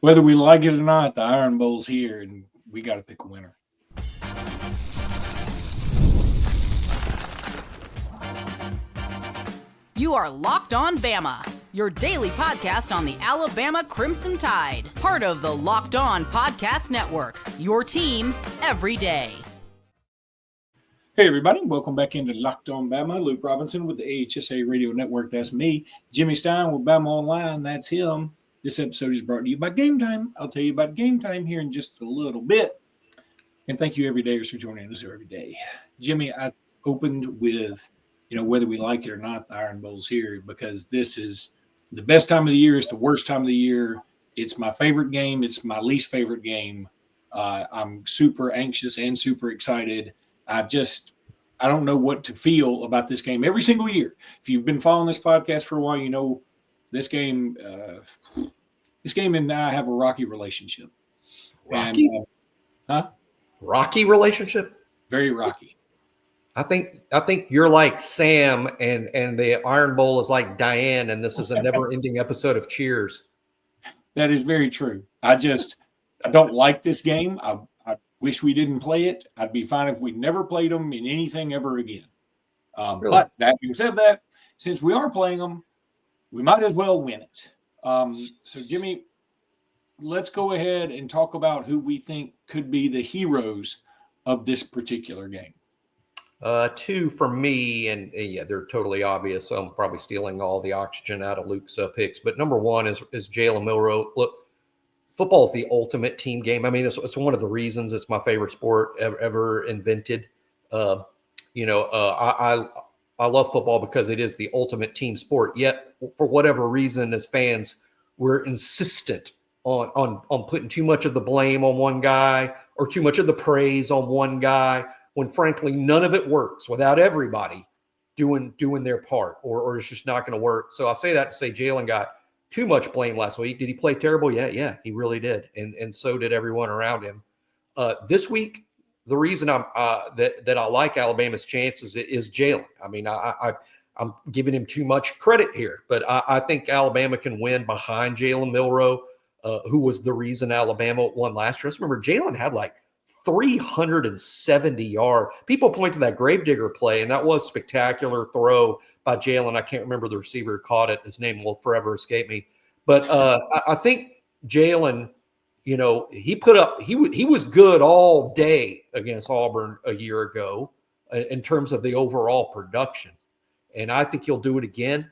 Whether we like it or not, the Iron Bowl's here, and we got to pick a winner. You are Locked On Bama, your daily podcast on the Alabama Crimson Tide. Part of the Locked On Podcast Network, your team every day. Hey, everybody. Welcome back into Locked On Bama. Luke Robinson with the AHSA Radio Network. That's me. Jimmy Stein with Bama Online. That's him. This episode is brought to you by Game Time. I'll tell you about Game Time here in just a little bit. And thank you, everydayers, for joining us every day. Jimmy, I opened with, whether we like it or not, the Iron Bowl's here because this is the best time of the year. It's the worst time of the year. It's my favorite game. It's my least favorite game. I'm super anxious and super excited. I don't know what to feel about this game every single year. If you've been following this podcast for a while, you know this game and I have a rocky relationship. Rocky? Rocky relationship? Very rocky. I think you're like Sam and the Iron Bowl is like Diane, and this is a never-ending episode of Cheers. That is very true. I don't like this game. I wish we didn't play it. I'd be fine if we never played them in anything ever again. Really? But that being said, since we are playing them, we might as well win it. So, Jimmy, let's go ahead and talk about who we think could be the heroes of this particular game. Two for me, and yeah, they're totally obvious. So I'm probably stealing all the oxygen out of Luke's picks. But number one is Jalen Milroe. Look, football is the ultimate team game. I mean, it's one of the reasons it's my favorite sport ever invented. I love football because it is the ultimate team sport. Yet, for whatever reason, as fans, we're insistent on putting too much of the blame on one guy or too much of the praise on one guy, when frankly none of it works without everybody doing their part, or it's just not going to work. So I say that to say Jalen got too much blame last week. Did he play terrible? Yeah, he really did, and so did everyone around him. This week, the reason that I like Alabama's chances is Jalen. I mean, I'm giving him too much credit here, but I think Alabama can win behind Jalen Milroe, who was the reason Alabama won last year. Remember, Jalen had like 370 yards. People point to that Gravedigger play, and that was a spectacular throw by Jalen. I can't remember the receiver who caught it. His name will forever escape me. But I think Jalen, he was good all day against Auburn a year ago in terms of the overall production. And I think he'll do it again.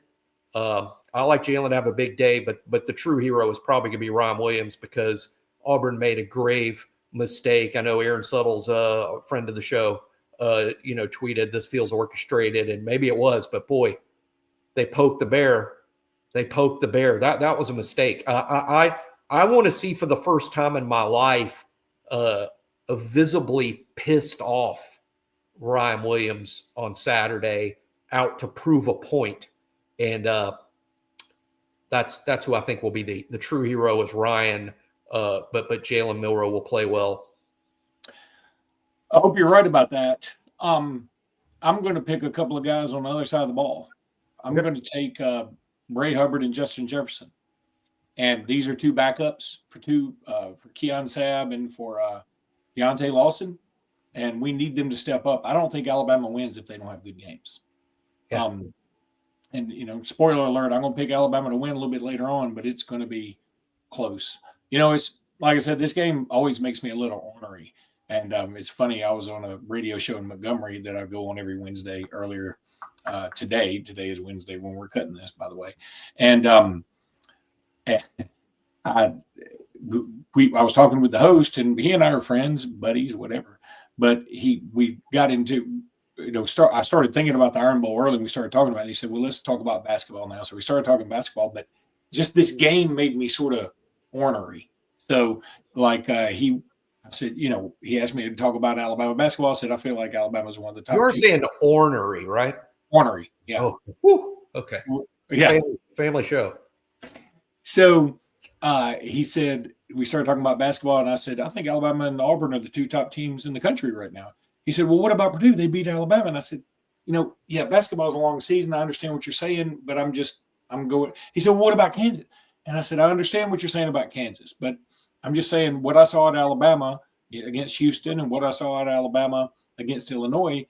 I like Jalen to have a big day, but the true hero is probably going to be Ryan Williams because Auburn made a grave mistake. I know Aaron Suttle's a friend of the show, tweeted this feels orchestrated, and maybe it was, but boy, they poked the bear. That was a mistake. I want to see for the first time in my life a visibly pissed off Ryan Williams on Saturday out to prove a point. And that's who I think will be the true hero is Ryan. But Jalen Milroe will play well. I hope you're right about that. I'm going to pick a couple of guys on the other side of the ball. I'm going to take Bray Hubbard and Justin Jefferson. And these are two backups for Keon Sabb and for Deontay Lawson. And we need them to step up. I don't think Alabama wins if they don't have good games. Yeah. Spoiler alert, I'm going to pick Alabama to win a little bit later on, but it's going to be close. It's like I said, this game always makes me a little ornery. And it's funny, I was on a radio show in Montgomery that I go on every Wednesday earlier today. Today is Wednesday when we're cutting this, by the way. And I was talking with the host, and he and I are friends, buddies, whatever. But we got into, I started thinking about the Iron Bowl early, and we started talking about it. He said, well, let's talk about basketball now. So we started talking basketball, but just this game made me sort of ornery. So I said, he asked me to talk about Alabama basketball. I said, I feel like Alabama's one of the top. You're saying ornery, right? Ornery, yeah. Oh, whew. Okay. Yeah. Family show. So he said, we started talking about basketball, and I said, I think Alabama and Auburn are the two top teams in the country right now. He said, well, what about Purdue? They beat Alabama. And I said, basketball is a long season. I understand what you're saying, but I'm going. He said, well, what about Kansas? And I said, I understand what you're saying about Kansas, but I'm just saying what I saw at Alabama against Houston and what I saw at Alabama against Illinois,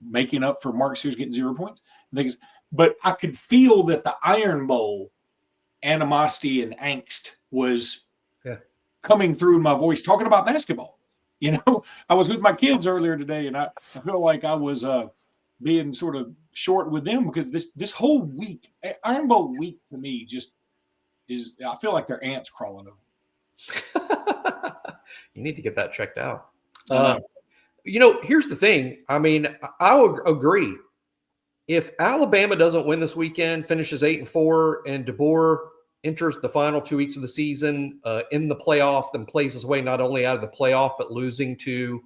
making up for Mark Sears getting 0 points. But I could feel that the Iron Bowl animosity and angst was coming through in my voice talking about basketball. I was with my kids earlier today, and I feel like I was being sort of short with them because this whole week, Iron Bowl week to me just is, I feel like they're ants crawling over. You need to get that checked out. Here's the thing. I mean, I would agree. If Alabama doesn't win this weekend, finishes 8-4, and DeBoer enters the final 2 weeks of the season in the playoff, then plays his way not only out of the playoff, but losing to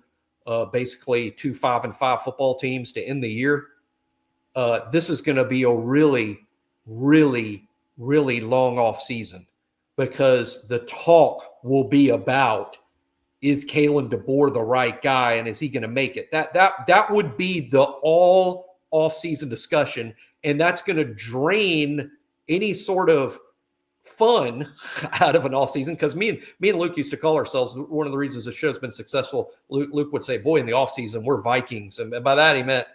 basically 2 5-5 football teams to end the year, this is going to be a really, really, really long off season because the talk will be about, is Kalen DeBoer the right guy, and is he going to make it? That would be the all off-season discussion, and that's going to drain any sort of fun out of an off season. Because me and Luke used to call ourselves, one of the reasons the show's been successful, Luke would say, boy, in the off season, we're Vikings. And by that he meant,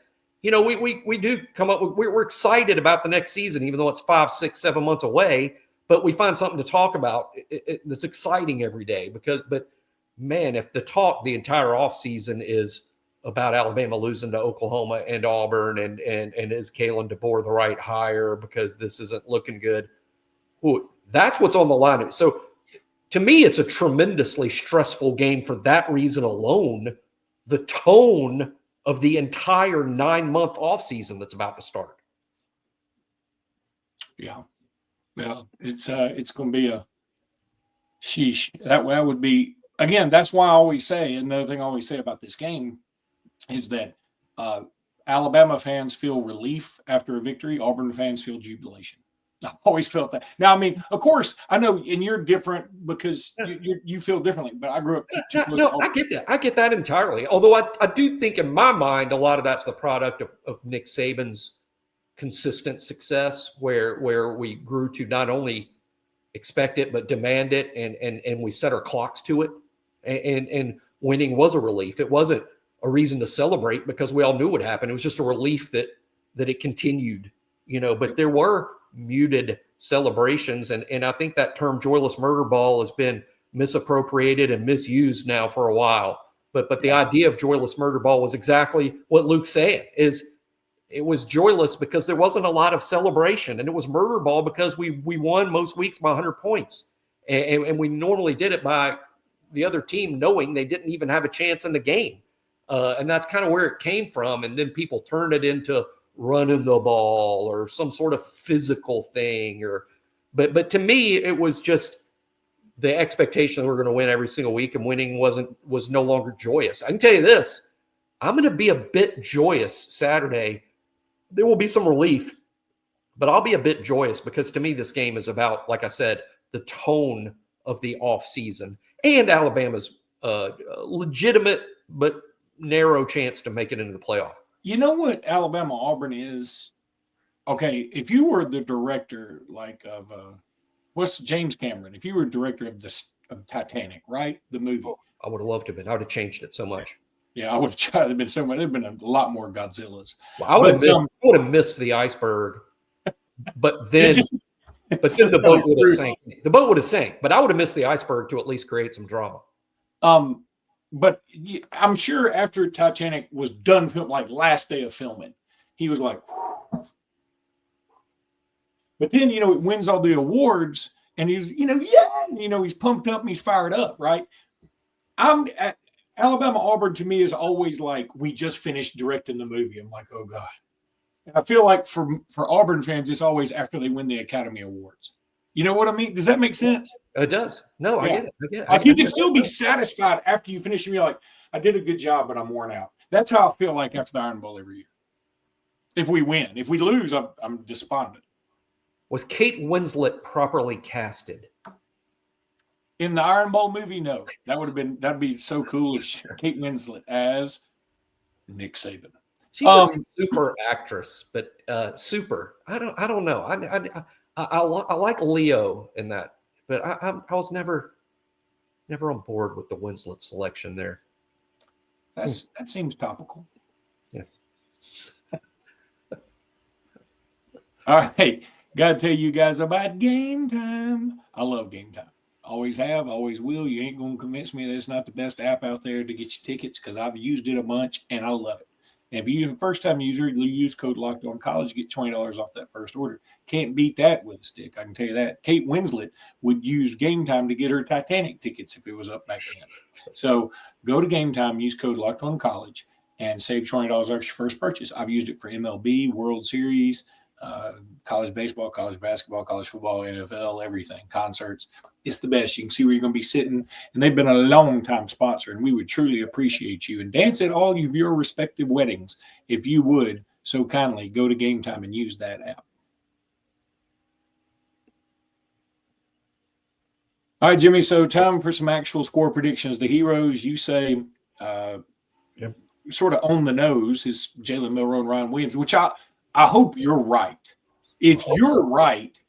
we do come up with, we're excited about the next season, even though it's 5, 6, 7 months away, but we find something to talk about that's exciting every day but man, if the entire off season is about Alabama losing to Oklahoma and Auburn and is Kalen DeBoer the right hire because this isn't looking good, that's what's on the line. So to me, it's a tremendously stressful game for that reason alone. The tone of the entire 9-month offseason that's about to start. Yeah. It's going to be a sheesh. That would be, again, that's why I always say, another thing I always say about this game is that Alabama fans feel relief after a victory. Auburn fans feel jubilation. I've always felt that. Now, I mean, of course, I know, and you're different because you feel differently, but I grew up. I get that. I get that entirely. Although I do think in my mind, a lot of that's the product of Nick Saban's consistent success where we grew to not only expect it, but demand it. And we set our clocks to it. And winning was a relief. It wasn't a reason to celebrate because we all knew what happened. It was just a relief that it continued, but there were muted celebrations. And I think that term joyless murder ball has been misappropriated and misused now for a while. But the idea of joyless murder ball was exactly what Luke's saying, is it was joyless because there wasn't a lot of celebration, and it was murder ball because we won most weeks by 100 points. And we normally did it by the other team knowing they didn't even have a chance in the game. And that's kind of where it came from. And then people turned it into running the ball or some sort of physical thing, but to me, it was just the expectation that we're going to win every single week, and winning was no longer joyous. I can tell you this, I'm going to be a bit joyous Saturday. There will be some relief, but I'll be a bit joyous because to me, this game is about, like I said, the tone of the off season and Alabama's legitimate, but narrow chance to make it into the playoff. You know what Alabama Auburn is? Okay, if you were the director, of what's James Cameron? If you were director of Titanic, right, the movie, I would have loved to have been. I would have changed it so much. Yeah, I would have tried. There'd been so much. There'd been a lot more Godzillas. Well, I would have missed the iceberg, but then the boat would have sank. The boat would have sank, but I would have missed the iceberg to at least create some drama. But I'm sure after Titanic was done, last day of filming, he was like, but then, it wins all the awards and he's, he's pumped up and he's fired up, right? Alabama Auburn to me is always like, we just finished directing the movie. I'm like, oh God. And I feel like for Auburn fans, it's always after they win the Academy Awards. You know what I mean? Does that make sense? It does. No, yeah. I get it. Like you can still be satisfied after you finish and you're like, I did a good job, but I'm worn out. That's how I feel like after the Iron Bowl every year. If we win. If we lose, I'm despondent. Was Kate Winslet properly casted? In the Iron Bowl movie, no. That'd be so cool if Kate Winslet as Nick Saban. She's a super actress, but super. I don't know. I like Leo in that, but I was never on board with the Winslet selection there. That seems topical. Yeah. All right. Got to tell you guys about Game Time. I love Game Time. Always have, always will. You ain't going to convince me that it's not the best app out there to get you tickets because I've used it a bunch and I love it. And if you're a first-time user, you use code LOCKEDONCollege, get $20 off that first order. Can't beat that with a stick, I can tell you that. Kate Winslet would use Game Time to get her Titanic tickets if it was up back then. So go to Game Time, use code LOCKEDONCollege, and save $20 off your first purchase. I've used it for MLB, World Series, college baseball, college basketball, college football, NFL, everything, concerts. It's the best. You can see where you're going to be sitting, and they've been a long time sponsor, and we would truly appreciate you. And dance at all of your respective weddings, if you would so kindly go to Game Time and use that app. All right, Jimmy, so time for some actual score predictions. The heroes, you say, sort of on the nose is Jalen, Milroe, and Ryan Williams, which I hope you're right. If you're right,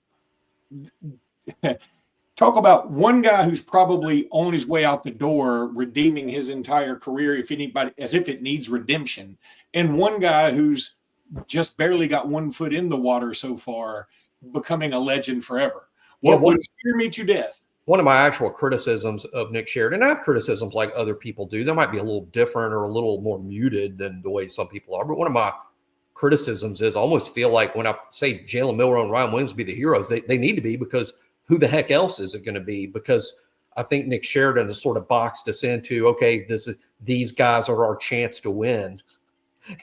talk about one guy who's probably on his way out the door, redeeming his entire career, if anybody, as if it needs redemption, and one guy who's just barely got one foot in the water so far, becoming a legend forever. What would scare me to death? One of my actual criticisms of Nick Sheridan, and I have criticisms like other people do. They might be a little different or a little more muted than the way some people are, but one of my criticisms is I almost feel like when I say Jalen, Milroe, and Ryan Williams be the heroes, they need to be, because who the heck else is it going to be? Because I think Nick Sheridan has sort of boxed us into, okay, these guys are our chance to win,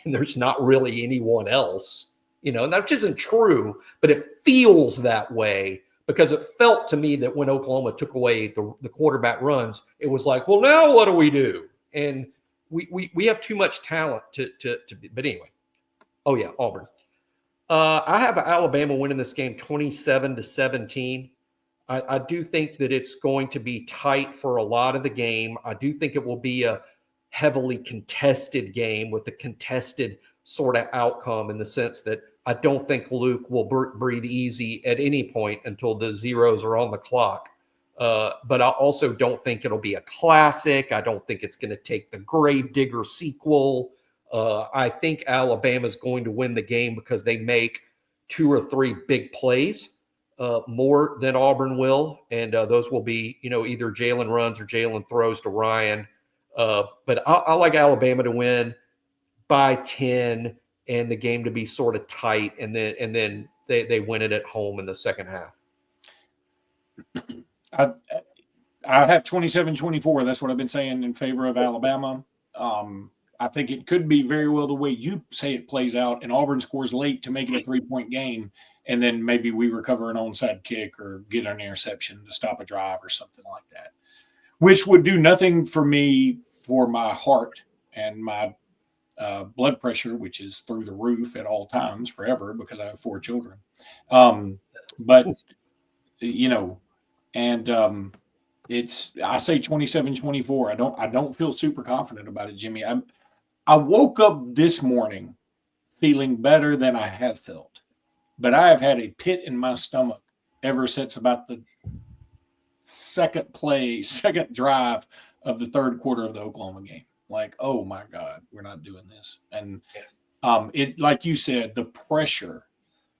and there's not really anyone else, and that just isn't true, but it feels that way because it felt to me that when Oklahoma took away the quarterback runs, it was like, well, now what do we do? And we have too much talent to be, but anyway. Oh, yeah, Auburn. I have Alabama winning this game 27-17. I do think that it's going to be tight for a lot of the game. I do think it will be a heavily contested game with a contested sort of outcome, in the sense that I don't think Luke will breathe easy at any point until the zeros are on the clock. But I also don't think it'll be a classic. I don't think it's going to take the Gravedigger sequel. I think Alabama's going to win the game because they make 2 or 3 big plays, more than Auburn will. And those will be, either Jalen runs or Jalen throws to Ryan. But I like Alabama to win by 10 and the game to be sort of tight. And then they win it at home in the second half. I have 27-24. That's what I've been saying in favor of Alabama. I think it could be very well the way you say it plays out, and Auburn scores late to make it a 3-point game, and then maybe we recover an onside kick or get an interception to stop a drive or something like that, which would do nothing for me, for my heart and my blood pressure, which is through the roof at all times forever because I have 4 children. But, I say 27-24. I don't feel super confident about it, Jimmy. I woke up this morning feeling better than I have felt, but I have had a pit in my stomach ever since about the second drive of the third quarter of the Oklahoma game. Like, oh my God, we're not doing this. And it, like you said, the pressure.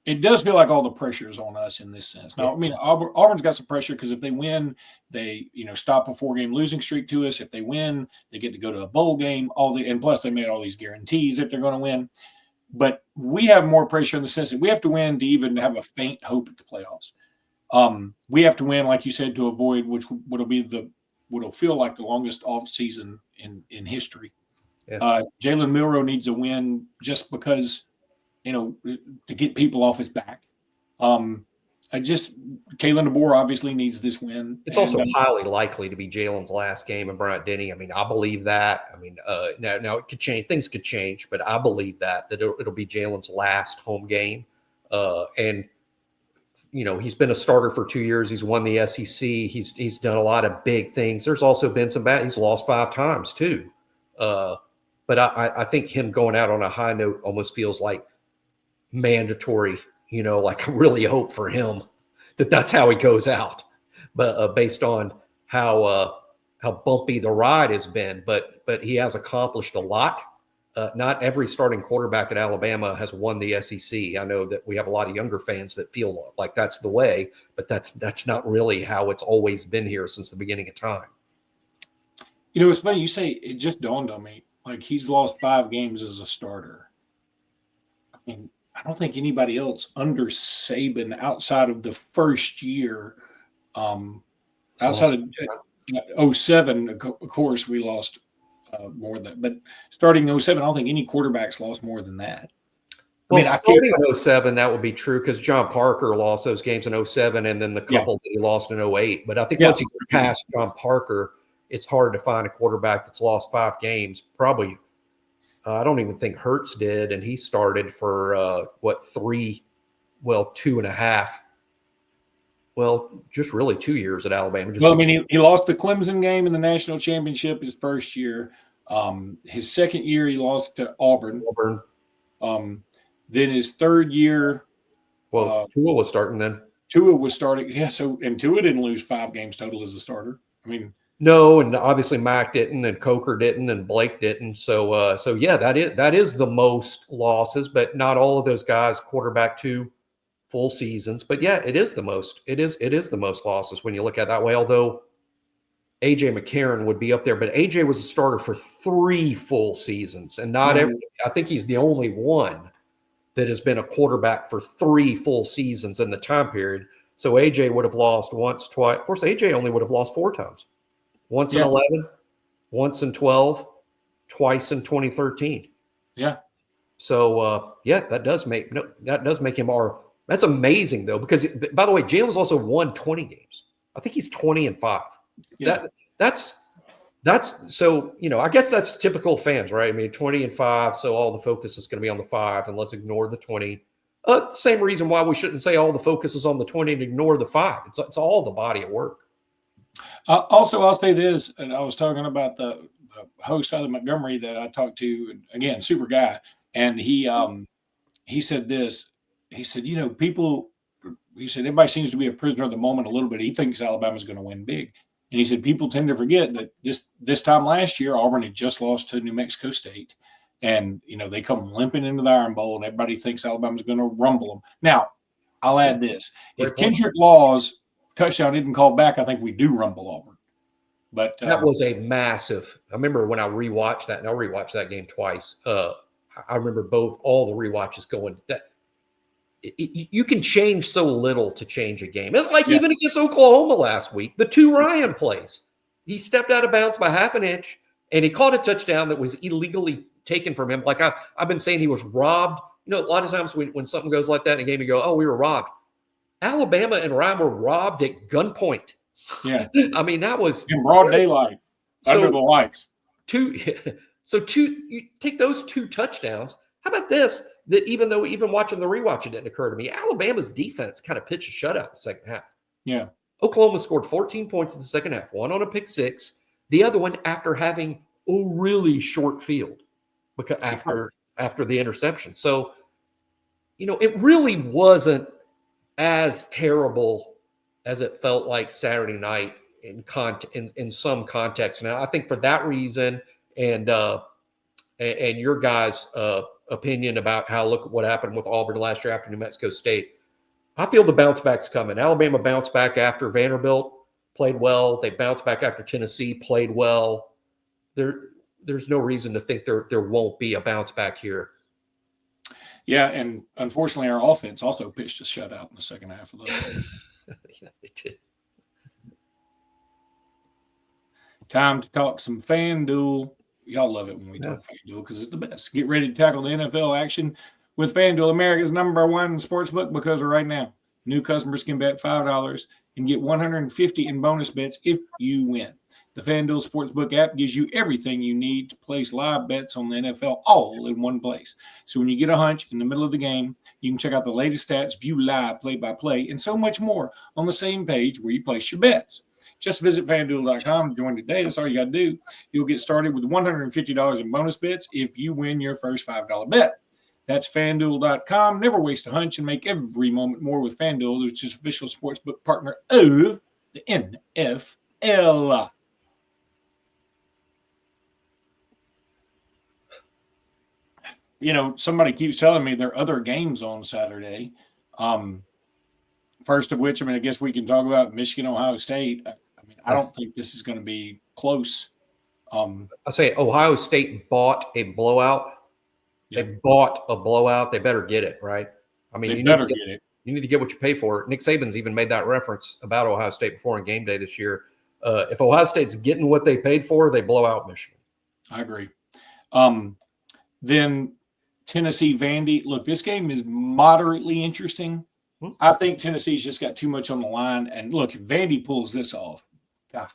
It does feel like all the pressure is on us in this sense. Now, I mean, Auburn's got some pressure because if they win, they stop a 4-game losing streak to us. If they win, they get to go to a bowl game. And plus, they made all these guarantees that they're going to win. But we have more pressure in the sense that we have to win to even have a faint hope at the playoffs. We have to win, like you said, to avoid what'll feel like the longest offseason in history. Yeah. Jalen Milroe needs a win just because. To get people off his back. Kalen DeBoer obviously needs this win. It's also highly likely to be Jalen's last game in Bryant-Denny. I mean, I believe that. I mean, now it could change. Things could change, but I believe that it'll be Jalen's last home game. And he's been a starter for 2 years. He's won the SEC. He's done a lot of big things. There's also been some bad. He's lost 5 times too. But I think him going out on a high note almost feels like mandatory like really hope for him that that's how he goes out, but based on how bumpy the ride has been, but he has accomplished a lot. Not every starting quarterback at Alabama has won the SEC. I know that we have a lot of younger fans that feel like that's the way, but that's not really how it's always been here since the beginning of time. It's funny you say. It just dawned on me. Like, he's lost 5 games as a starter. I mean, I don't think anybody else under Saban outside of the first year, outside of 07, of course, we lost more than that. But starting 07, I don't think any quarterbacks lost more than that. Well, starting in 07, that would be true because John Parker lost those games in 07 and then the couple that he lost in 08. But I think once you get past John Parker, it's hard to find a quarterback that's lost 5 games. Probably, I don't even think Hurts did, and he started for 2.5. Well, just really 2 years at Alabama. He lost the Clemson game in the national championship his first year. His second year, he lost to Auburn. Then his third year, Tua was starting then. Tua was starting, and Tua didn't lose 5 games total as a starter. I mean, no, and obviously Mac didn't, and Coker didn't, and Blake didn't. So that is the most losses, but not all of those guys quarterback 2 full seasons. But yeah, it is the most. It is the most losses when you look at it that way. Although A.J. McCarron would be up there, but A.J. was a starter for 3 full seasons, and not every. I think he's the only one that has been a quarterback for 3 full seasons in the time period. So A.J. would have lost once, twice. Of course, A.J. only would have lost 4 times. Once in 11, once in 12, twice in 2013. Yeah. So that does make him our. That's amazing though, because by the way, Jalen's also won 20 games. I think he's 20-5. Yeah. That's so, I guess that's typical fans, right? I mean, 20-5. So all the focus is going to be on the 5, and let's ignore the 20. Same reason why we shouldn't say all the focus is on the 20 and ignore the 5. It's all the body of work. Also, I'll say this, and I was talking about the host, Tyler Montgomery, that I talked to, and again, super guy, and he said this. He said, everybody seems to be a prisoner of the moment a little bit. He thinks Alabama's going to win big. And he said, people tend to forget that just this time last year, Auburn had just lost to New Mexico State. And, they come limping into the Iron Bowl, and everybody thinks Alabama's going to rumble them. Now, I'll add this. If Kendrick Law's touchdown isn't called back, I think we do rumble Auburn. But that was a massive – I remember when I rewatched that, and I'll rewatch that game twice. I remember all the rewatches going – that. You can change so little to change a game. Even against Oklahoma last week, the 2 Ryan plays. He stepped out of bounds by half an inch, and he caught a touchdown that was illegally taken from him. Like I've been saying, he was robbed. A lot of times when something goes like that in a game, you go, oh, we were robbed. Alabama and Ryan were robbed at gunpoint. Yeah. I mean, that was – in broad daylight, under the lights. You take those 2 touchdowns. How about this? That even watching the rewatch, it didn't occur to me. Alabama's defense kind of pitched a shutout in the second half. Yeah. Oklahoma scored 14 points in the second half, one on a pick 6, the other one after having a really short field because after the interception. So, it really wasn't as terrible as it felt like Saturday night in some context. Now, I think for that reason and your guys' opinion about look at what happened with Auburn last year after New Mexico State. I feel the bounce back's coming. Alabama bounced back after Vanderbilt, played well. They bounced back after Tennessee, played well. There's no reason to think there won't be a bounce back here. Yeah, and unfortunately, our offense also pitched a shutout in the second half of the game. Yeah, they did. Time to talk some FanDuel. Y'all love it when we talk FanDuel because it's the best. Get ready to tackle the NFL action with FanDuel, America's #1 sportsbook, because right now, new customers can bet $5 and get $150 in bonus bets if you win. The FanDuel Sportsbook app gives you everything you need to place live bets on the NFL all in one place. So when you get a hunch in the middle of the game, you can check out the latest stats, view live play-by-play, and so much more on the same page where you place your bets. Just visit FanDuel.com to join today. That's all you got to do. You'll get started with $150 in bonus bets if you win your first $5 bet. That's FanDuel.com. Never waste a hunch and make every moment more with FanDuel, which is official sportsbook partner of the NFL. Somebody keeps telling me there are other games on Saturday. First of which, I guess we can talk about Michigan, Ohio State. I don't think this is going to be close. I say Ohio State bought a blowout. They bought a blowout. They better get it, right? They better get it. You need to get what you pay for. Nick Saban's even made that reference about Ohio State before in game day this year. If Ohio State's getting what they paid for, they blow out Michigan. I agree. Then Tennessee, Vandy. Look, this game is moderately interesting. I think Tennessee's just got too much on the line. And look, if Vandy pulls this off, God,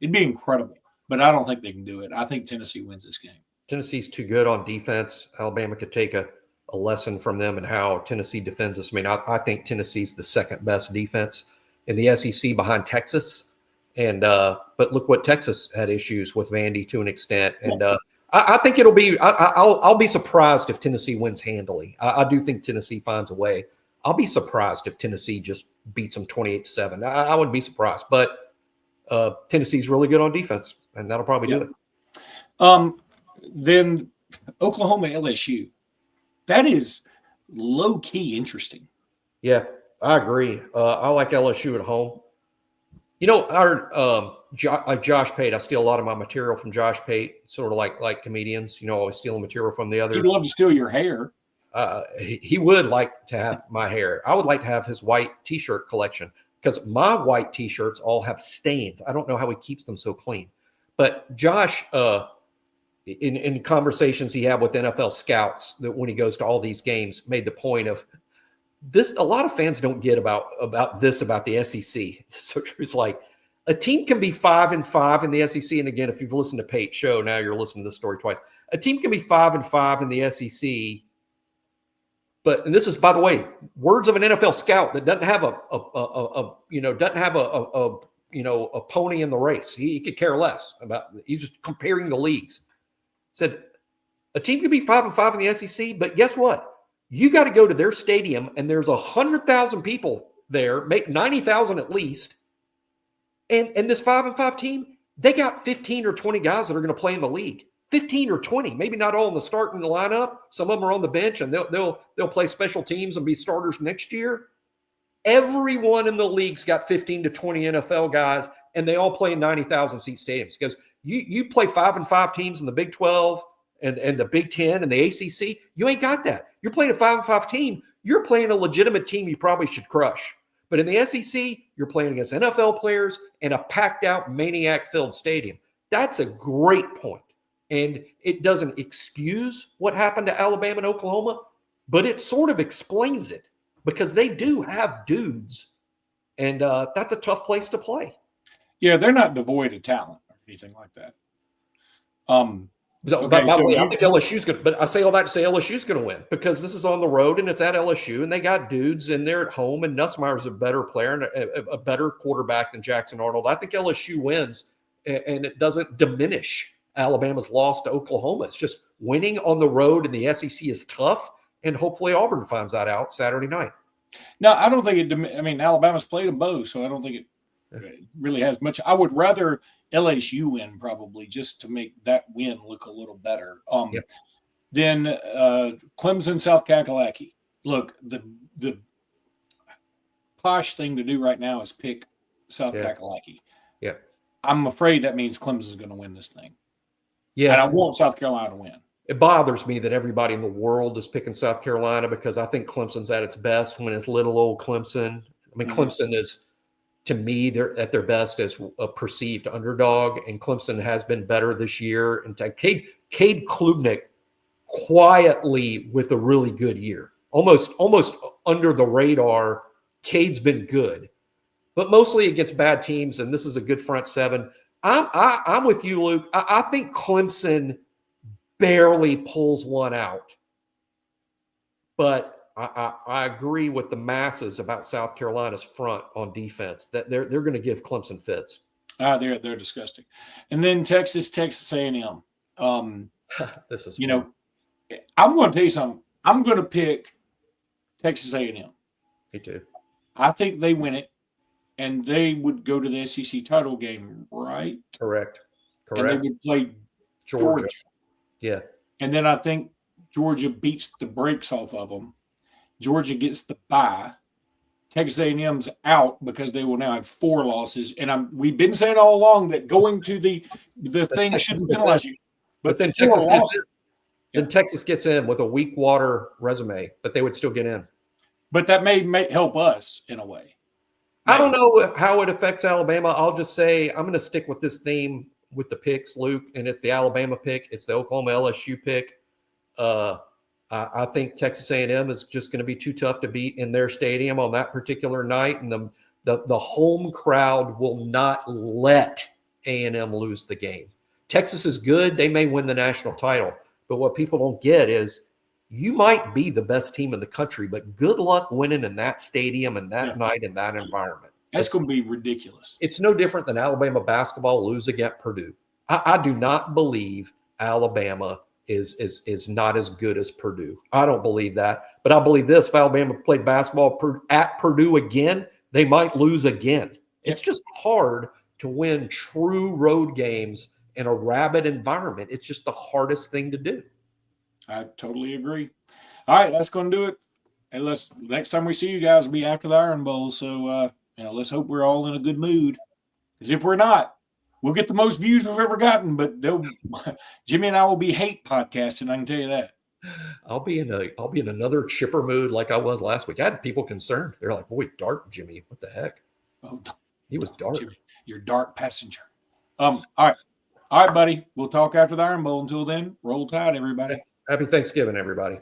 it'd be incredible. But I don't think they can do it. I think Tennessee wins this game. Tennessee's too good on defense. Alabama could take a lesson from them and how Tennessee defends us. I think Tennessee's the second best defense in the SEC behind Texas. And but look what Texas had issues with Vandy to an extent. And I think it'll be I'll be surprised if Tennessee wins handily. I do think Tennessee finds a way. I'll be surprised if Tennessee just beats them 28-7. I wouldn't be surprised. But Tennessee's really good on defense, and that'll probably do it. Then Oklahoma, LSU. That is low-key interesting. Yeah, I agree. I like LSU at home. Our Josh Pate, I steal a lot of my material from Josh Pate, sort of like comedians, always stealing material from the others. He'd love to steal your hair. He would like to have my hair. I would like to have his white T-shirt collection because my white T-shirts all have stains. I don't know how he keeps them so clean. But Josh, in conversations he had with NFL scouts, that when he goes to all these games, made the point of this. A lot of fans don't get about this about the SEC. So it's like a team can be 5-5 in the SEC. And again, if you've listened to Pate's show, now you're listening to the story twice. A team can be 5-5 in the SEC. And this is, by the way, words of an NFL scout that doesn't have a pony in the race. He could care less about. He's just comparing the leagues. Said a team could be 5-5 in the SEC, but guess what? You got to go to their stadium, and there's 100,000 people there, make 90,000 at least. And this 5-5 team, they got 15 or 20 guys that are going to play in the league. 15 or 20, maybe not all in the starting lineup. Some of them are on the bench, and they'll play special teams and be starters next year. Everyone in the league's got 15 to 20 NFL guys, and they all play in 90,000 seat stadiums. Because you play 5-5 teams in the Big 12 and the Big 10 and the ACC, you ain't got that. You're playing a 5-5 team. You're playing a legitimate team you probably should crush. But in the SEC, you're playing against NFL players in a packed-out, maniac-filled stadium. That's a great point. And it doesn't excuse what happened to Alabama and Oklahoma, but it sort of explains it because they do have dudes, and that's a tough place to play. Yeah, they're not devoid of talent or anything like that. By the way, I think LSU's going to, but I say all that to say LSU's going to win because this is on the road and it's at LSU and they got dudes and they're at home and Nussmeier's a better player and a better quarterback than Jackson Arnold. I think LSU wins and it doesn't diminish Alabama's loss to Oklahoma. It's just winning on the road in the SEC is tough, and hopefully Auburn finds that out Saturday night. No, I don't think it. Alabama's played them both, so I don't think it really has much. I would rather LSU win probably just to make that win look a little better. Then Clemson, South Kakalaki. Look, the posh thing to do right now is pick South Kakalaki. Yeah, I'm afraid that means Clemson's going to win this thing. Yeah, and I want South Carolina to win. It bothers me that everybody in the world is picking South Carolina because I think Clemson's at its best when it's little old Clemson. Clemson is, to me, they're at their best as a perceived underdog, and Clemson has been better this year. And Cade Klubnik quietly with a really good year, almost under the radar. Cade's been good, but mostly against bad teams, and this is a good front seven. I'm with you, Luke. I think Clemson barely pulls one out. But I agree with the masses about South Carolina's front on defense, that they're going to give Clemson fits. They're disgusting. And then Texas A&M. This is I'm going to tell you something. I'm going to pick Texas A&M. Me too. I think they win it, and they would go to the SEC title game, right? Correct. And they would play Georgia. Yeah. And then I think Georgia beats the brakes off of them. Georgia gets the bye. Texas A&M's out because they will now have 4 losses. And we've been saying all along that going to the thing shouldn't penalize you. But then Texas gets in with a weak water resume, but they would still get in. But that may help us in a way. I don't know how it affects Alabama. I'll just say I'm going to stick with this theme with the picks, Luke, and it's the Alabama pick. It's the Oklahoma LSU pick. I think Texas A&M is just going to be too tough to beat in their stadium on that particular night, and the home crowd will not let A&M lose the game. Texas is good. They may win the national title, but what people don't get is you might be the best team in the country, but good luck winning in that stadium and that night in that environment. That's going to be ridiculous. It's no different than Alabama basketball losing at Purdue. I do not believe Alabama is not as good as Purdue. I don't believe that. But I believe this: if Alabama played basketball at Purdue again, they might lose again. It's just hard to win true road games in a rabid environment. It's just the hardest thing to do. I totally agree. All right, that's going to do it. And next time we see you guys will be after the Iron Bowl. So let's hope we're all in a good mood. Because if we're not, we'll get the most views we've ever gotten. But Jimmy and I will be hate podcasting. I can tell you that. I'll be in another chipper mood like I was last week. I had people concerned. They're like, "Boy, dark Jimmy, what the heck?" Oh, he was dark. Jimmy, you're dark passenger. All right, buddy. We'll talk after the Iron Bowl. Until then, roll tide, everybody. Happy Thanksgiving, everybody.